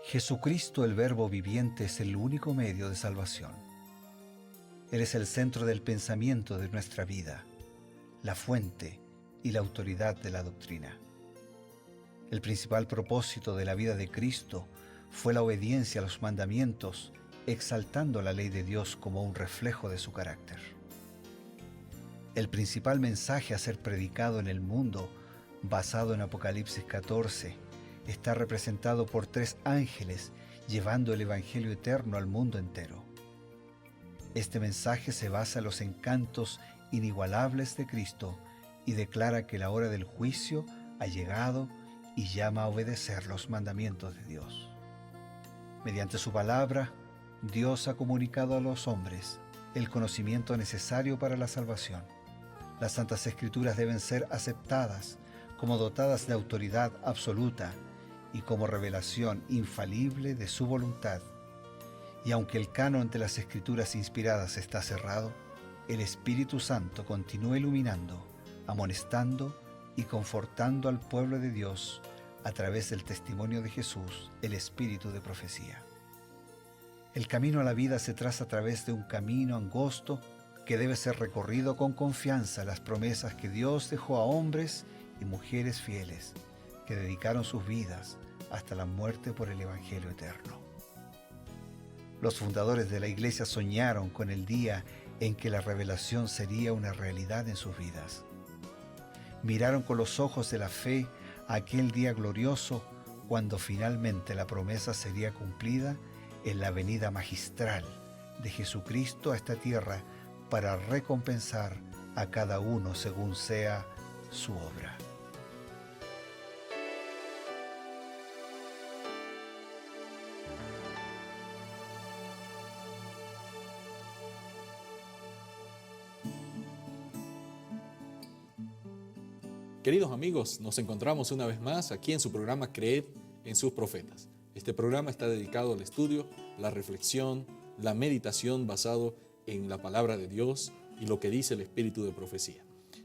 Jesucristo, el Verbo viviente, es el único medio de salvación. Él es el centro del pensamiento de nuestra vida, la fuente y la autoridad de la doctrina. El principal propósito de la vida de Cristo fue la obediencia a los mandamientos, exaltando la ley de Dios como un reflejo de su carácter. El principal mensaje a ser predicado en el mundo, basado en Apocalipsis 14, está representado por 3 ángeles llevando el Evangelio eterno al mundo entero. Este mensaje se basa en los encantos inigualables de Cristo y declara que la hora del juicio ha llegado y llama a obedecer los mandamientos de Dios. Mediante su palabra, Dios ha comunicado a los hombres el conocimiento necesario para la salvación. Las Santas Escrituras deben ser aceptadas como dotadas de autoridad absoluta y como revelación infalible de su voluntad. Y aunque el canon de las Escrituras inspiradas está cerrado, el Espíritu Santo continúa iluminando, amonestando y confortando al pueblo de Dios a través del testimonio de Jesús, el Espíritu de profecía. El camino a la vida se traza a través de un camino angosto que debe ser recorrido con confianza en las promesas que Dios dejó a hombres y mujeres fieles que dedicaron sus vidas hasta la muerte por el Evangelio eterno. Los fundadores de la Iglesia soñaron con el día en que la revelación sería una realidad en sus vidas. Miraron con los ojos de la fe a aquel día glorioso cuando finalmente la promesa sería cumplida en la venida magistral de Jesucristo a esta tierra para recompensar a cada uno según sea su obra. Queridos amigos, nos encontramos una vez más aquí en su programa Creed en sus profetas. Este programa está dedicado al estudio, la reflexión, la meditación basado en la palabra de Dios y lo que dice el Espíritu de profecía.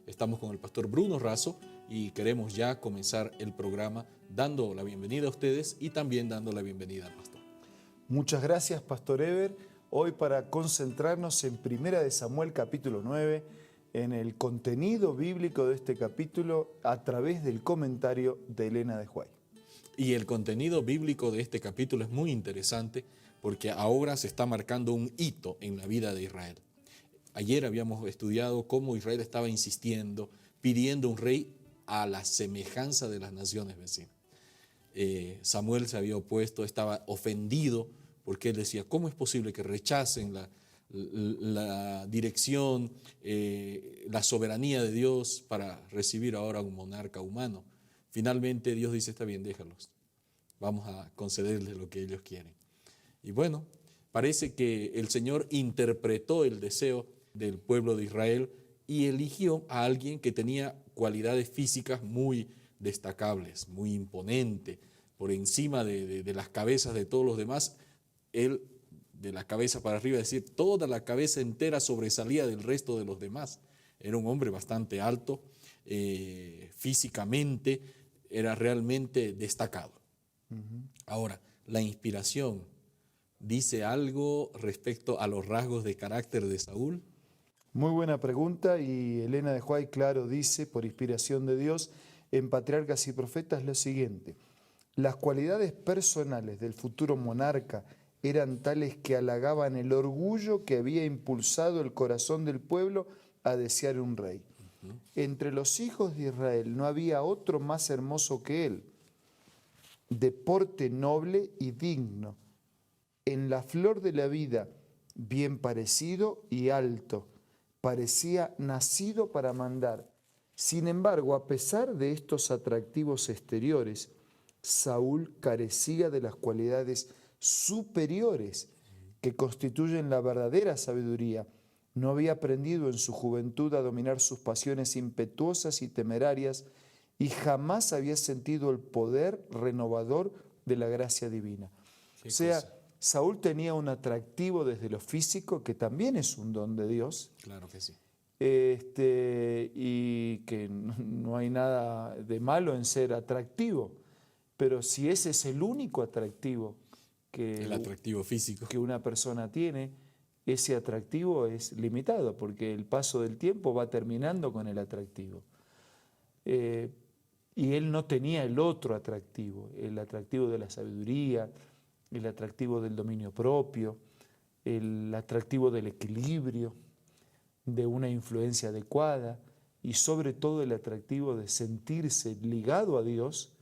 Estamos con el pastor Bruno Razo y queremos ya comenzar el programa dando la bienvenida a ustedes y también dando la bienvenida al pastor. Muchas gracias, Pastor Ever. Hoy para concentrarnos en 1 Samuel capítulo 9, en el contenido bíblico de este capítulo a través del comentario de Elena de White. Y el contenido bíblico de este capítulo es muy interesante porque ahora se está marcando un hito en la vida de Israel. Ayer habíamos estudiado cómo Israel estaba insistiendo, pidiendo un rey a la semejanza de las naciones vecinas. Samuel se había opuesto, estaba ofendido porque él decía, ¿cómo es posible que rechacen la dirección, la soberanía de Dios para recibir ahora un monarca humano? Finalmente Dios dice, está bien, déjalos, vamos a concederles lo que ellos quieren. Y bueno, parece que el Señor interpretó el deseo del pueblo de Israel y eligió a alguien que tenía cualidades físicas muy destacables, muy imponente, por encima de las cabezas de todos los demás. Él, de la cabeza para arriba, es decir, toda la cabeza entera sobresalía del resto de los demás. Era un hombre bastante alto, físicamente era realmente destacado. Ahora, la inspiración dice algo respecto a los rasgos de carácter de Saúl. Muy buena pregunta, y Elena de White, claro, dice, por inspiración de Dios, en Patriarcas y Profetas lo siguiente: las cualidades personales del futuro monarca eran tales que halagaban el orgullo que había impulsado el corazón del pueblo a desear un rey. Entre los hijos de Israel no había otro más hermoso que él, de porte noble y digno, en la flor de la vida, bien parecido y alto, parecía nacido para mandar. Sin embargo, a pesar de estos atractivos exteriores, Saúl carecía de las cualidades superiores que constituyen la verdadera sabiduría. No había aprendido en su juventud a dominar sus pasiones impetuosas y temerarias, y jamás había sentido el poder renovador de la gracia divina. O sea, Saúl tenía un atractivo desde lo físico, que también es un don de Dios. Claro que sí. Y que no hay nada de malo en ser atractivo. Pero si ese es el único atractivo El atractivo físico. que una persona tiene, ese atractivo es limitado, porque el paso del tiempo va terminando con el atractivo. Y él no tenía el otro atractivo, el atractivo de la sabiduría, el atractivo del dominio propio, el atractivo del equilibrio, de una influencia adecuada y sobre todo el atractivo de sentirse ligado a Dios,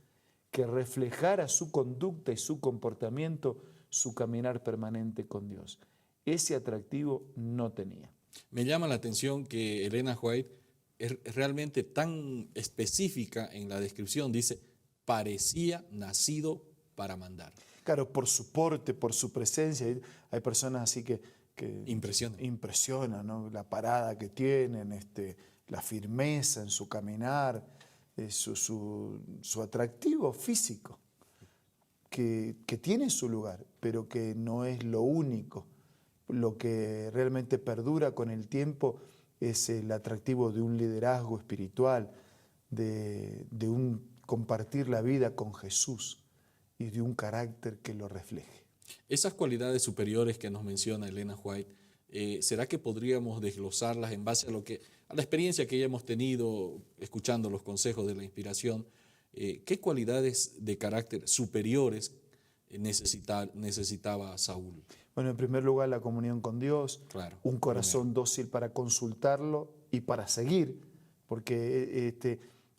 que reflejara su conducta y su comportamiento, su caminar permanente con Dios. Ese atractivo no tenía. Me llama la atención que Elena White es realmente tan específica en la descripción. Dice, parecía nacido para mandar. Claro, por su porte, por su presencia. Hay personas así que impresionan, ¿no? La parada que tienen, la firmeza en su caminar, su atractivo físico, que tiene su lugar, pero que no es lo único. Lo que realmente perdura con el tiempo es el atractivo de un liderazgo espiritual, de un compartir la vida con Jesús y de un carácter que lo refleje. Esas cualidades superiores que nos menciona Elena White, ¿será que podríamos desglosarlas en base a la experiencia que ya hemos tenido escuchando los consejos de la inspiración? ¿Qué cualidades de carácter superiores necesitaba Saúl? Bueno, en primer lugar, la comunión con Dios, Claro, un corazón dócil para consultarlo y para seguir, porque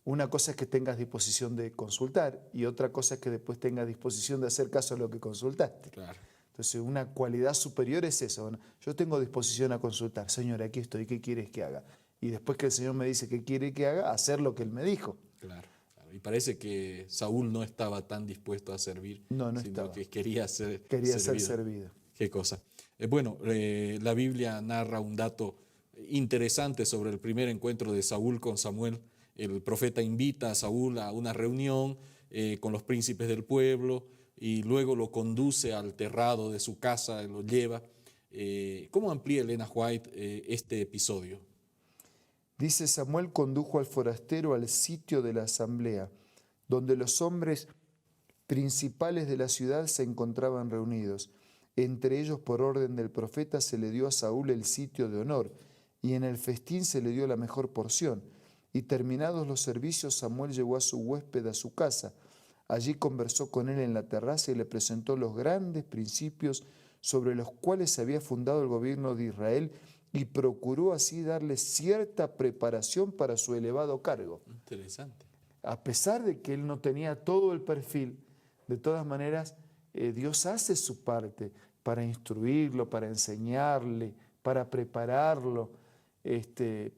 una cosa es que tengas disposición de consultar y otra cosa es que después tengas disposición de hacer caso a lo que consultaste. Claro. Entonces, una cualidad superior es eso. Bueno, yo tengo disposición a consultar. Señor, aquí estoy, ¿qué quieres que haga? Y después que el Señor me dice qué quiere que haga, hacer lo que Él me dijo. Claro. Y parece que Saúl no estaba tan dispuesto a servir, No sino estaba. que quería ser servido. Qué cosa. Bueno, la Biblia narra un dato interesante sobre el primer encuentro de Saúl con Samuel. El profeta invita a Saúl a una reunión con los príncipes del pueblo y luego lo conduce al terrado de su casa, lo lleva. ¿Cómo amplía Elena White este episodio? Dice, Samuel condujo al forastero al sitio de la asamblea, donde los hombres principales de la ciudad se encontraban reunidos. Entre ellos, por orden del profeta, se le dio a Saúl el sitio de honor, y en el festín se le dio la mejor porción. Y terminados los servicios, Samuel llevó a su huésped a su casa. Allí conversó con él en la terraza y le presentó los grandes principios sobre los cuales se había fundado el gobierno de Israel y procuró así darle cierta preparación para su elevado cargo. Interesante. A pesar de que él no tenía todo el perfil, de todas maneras, Dios hace su parte para instruirlo, para enseñarle, para prepararlo,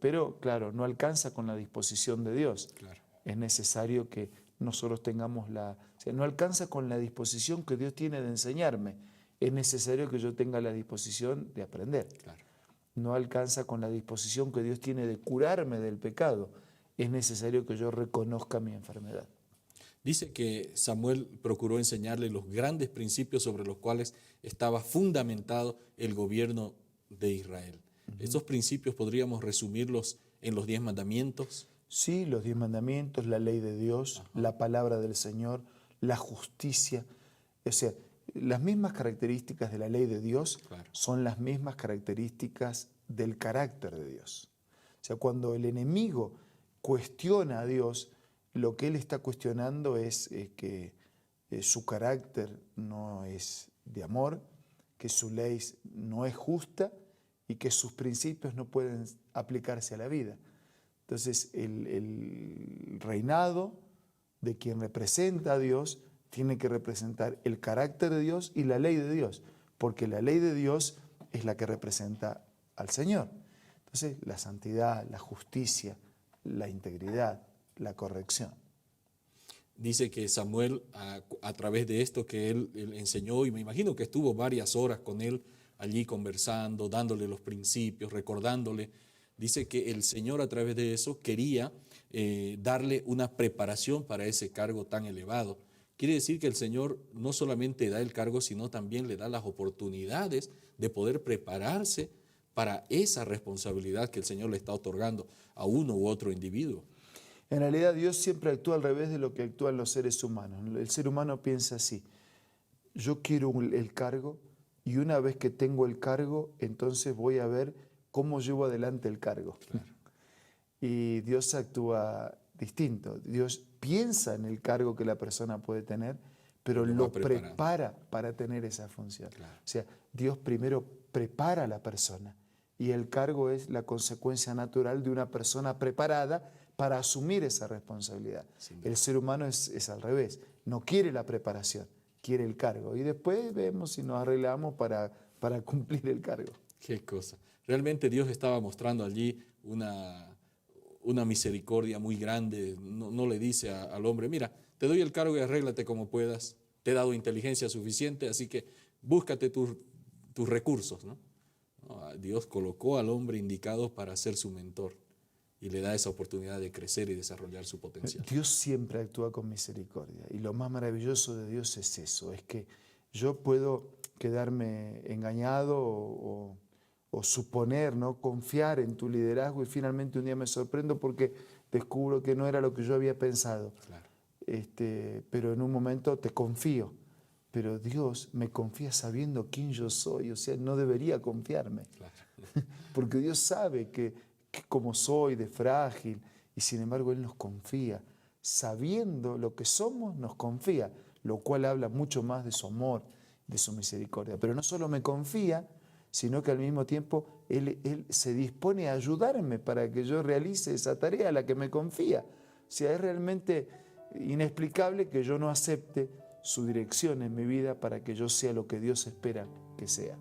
pero claro, no alcanza con la disposición de Dios. Claro. Es necesario que nosotros tengamos no alcanza con la disposición que Dios tiene de enseñarme, es necesario que yo tenga la disposición de aprender. Claro. No alcanza con la disposición que Dios tiene de curarme del pecado, es necesario que yo reconozca mi enfermedad. Dice que Samuel procuró enseñarle los grandes principios sobre los cuales estaba fundamentado el gobierno de Israel. ¿Estos principios podríamos resumirlos en los 10 mandamientos? Sí, los 10 mandamientos, la ley de Dios, la palabra del Señor, la justicia. O sea, las mismas características de la ley de Dios son las mismas características del carácter de Dios. O sea, cuando el enemigo cuestiona a Dios, lo que él está cuestionando es que su carácter no es de amor, que su ley no es justa y que sus principios no pueden aplicarse a la vida. Entonces, el reinado de quien representa a Dios tiene que representar el carácter de Dios y la ley de Dios, porque la ley de Dios es la que representa al Señor. Entonces, la santidad, la justicia, la integridad, la corrección. Dice que Samuel, a través de esto que él enseñó, y me imagino que estuvo varias horas con él allí conversando, dándole los principios, recordándole, dice que el Señor a través de eso quería darle una preparación para ese cargo tan elevado. Quiere decir que el Señor no solamente da el cargo, sino también le da las oportunidades de poder prepararse para esa responsabilidad que el Señor le está otorgando a uno u otro individuo. En realidad Dios siempre actúa al revés de lo que actúan los seres humanos. El ser humano piensa así: yo quiero el cargo, y una vez que tengo el cargo, entonces voy a ver cómo llevo adelante el cargo. Claro. Y Dios actúa distinto. Dios piensa en el cargo que la persona puede tener, pero lo prepara para tener esa función. Claro. O sea, Dios primero prepara a la persona y el cargo es la consecuencia natural de una persona preparada para asumir esa responsabilidad. El ser humano es al revés, no quiere la preparación, quiere el cargo. Y después vemos si nos arreglamos para cumplir el cargo. Qué cosa. Realmente Dios estaba mostrando allí una misericordia muy grande. No le dice al hombre, mira, te doy el cargo y arréglate como puedas. Te he dado inteligencia suficiente, así que búscate tus recursos, ¿no? Dios colocó al hombre indicado para ser su mentor y le da esa oportunidad de crecer y desarrollar su potencial. Dios siempre actúa con misericordia y lo más maravilloso de Dios es eso, es que yo puedo quedarme engañado o suponer, ¿no? Confiar en tu liderazgo y finalmente un día me sorprendo porque descubro que no era lo que yo había pensado. Claro. Pero en un momento te confío. Pero Dios me confía sabiendo quién yo soy, o sea, no debería confiarme. Claro. Porque Dios sabe que como soy de frágil y sin embargo Él nos confía. Sabiendo lo que somos, nos confía, lo cual habla mucho más de su amor, de su misericordia. Pero no solo me confía, sino que al mismo tiempo Él se dispone a ayudarme para que yo realice esa tarea a la que me confía. O sea, es realmente inexplicable que yo no acepte su dirección en mi vida para que yo sea lo que Dios espera que sea.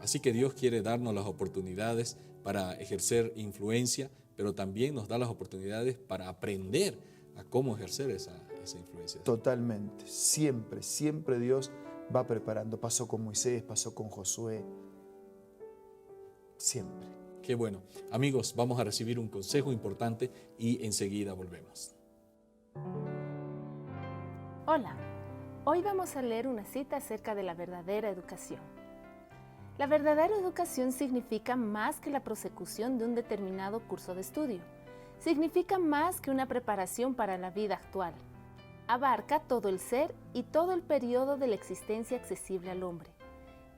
Así que Dios quiere darnos las oportunidades para ejercer influencia, pero también nos da las oportunidades para aprender a cómo ejercer esa influencia. Totalmente, siempre Dios va preparando. Pasó con Moisés, pasó con Josué, siempre. Qué bueno. Amigos, vamos a recibir un consejo importante y enseguida volvemos. Hola, hoy vamos a leer una cita acerca de la verdadera educación. La verdadera educación significa más que la prosecución de un determinado curso de estudio. Significa más que una preparación para la vida actual. Abarca todo el ser y todo el periodo de la existencia accesible al hombre.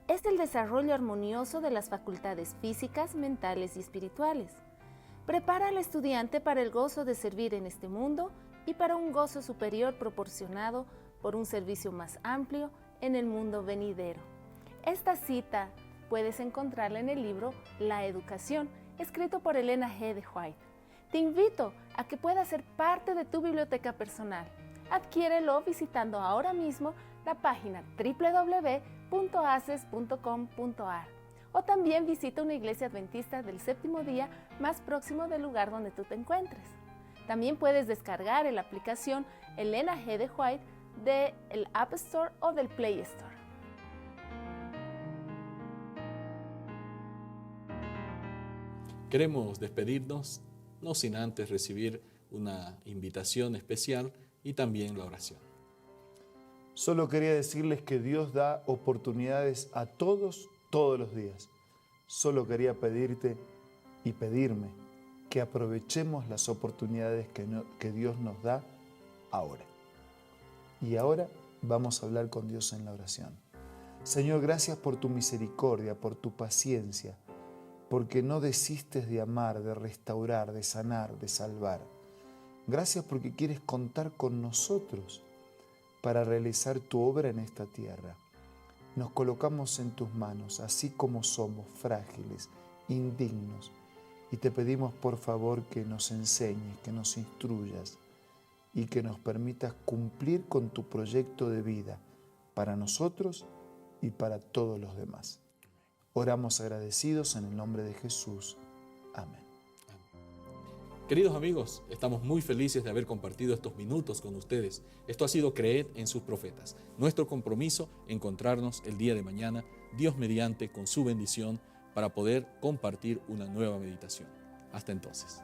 Es el desarrollo armonioso de las facultades físicas, mentales y espirituales. Prepara al estudiante para el gozo de servir en este mundo y para un gozo superior proporcionado por un servicio más amplio en el mundo venidero. Esta cita puedes encontrarla en el libro La Educación, escrito por Elena G. de White. Te invito a que pueda ser parte de tu biblioteca personal. Adquiérelo visitando ahora mismo la página www.aces.com.ar o también visita una iglesia adventista del séptimo día más próximo del lugar donde tú te encuentres. También puedes descargar la aplicación Elena G. de White del App Store o del Play Store. Queremos despedirnos, no sin antes recibir una invitación especial y también la oración. Solo quería decirles que Dios da oportunidades a todos los días. Solo quería pedirte y pedirme que aprovechemos las oportunidades que Dios nos da ahora. Y ahora vamos a hablar con Dios en la oración. Señor, gracias por tu misericordia, por tu paciencia, porque no desistes de amar, de restaurar, de sanar, de salvar. Gracias porque quieres contar con nosotros para realizar tu obra en esta tierra. Nos colocamos en tus manos, así como somos, frágiles, indignos, y te pedimos por favor que nos enseñes, que nos instruyas y que nos permitas cumplir con tu proyecto de vida para nosotros y para todos los demás. Oramos agradecidos en el nombre de Jesús. Amén. Queridos amigos, estamos muy felices de haber compartido estos minutos con ustedes. Esto ha sido Creed en sus profetas. Nuestro compromiso, encontrarnos el día de mañana, Dios mediante, con su bendición, para poder compartir una nueva meditación. Hasta entonces.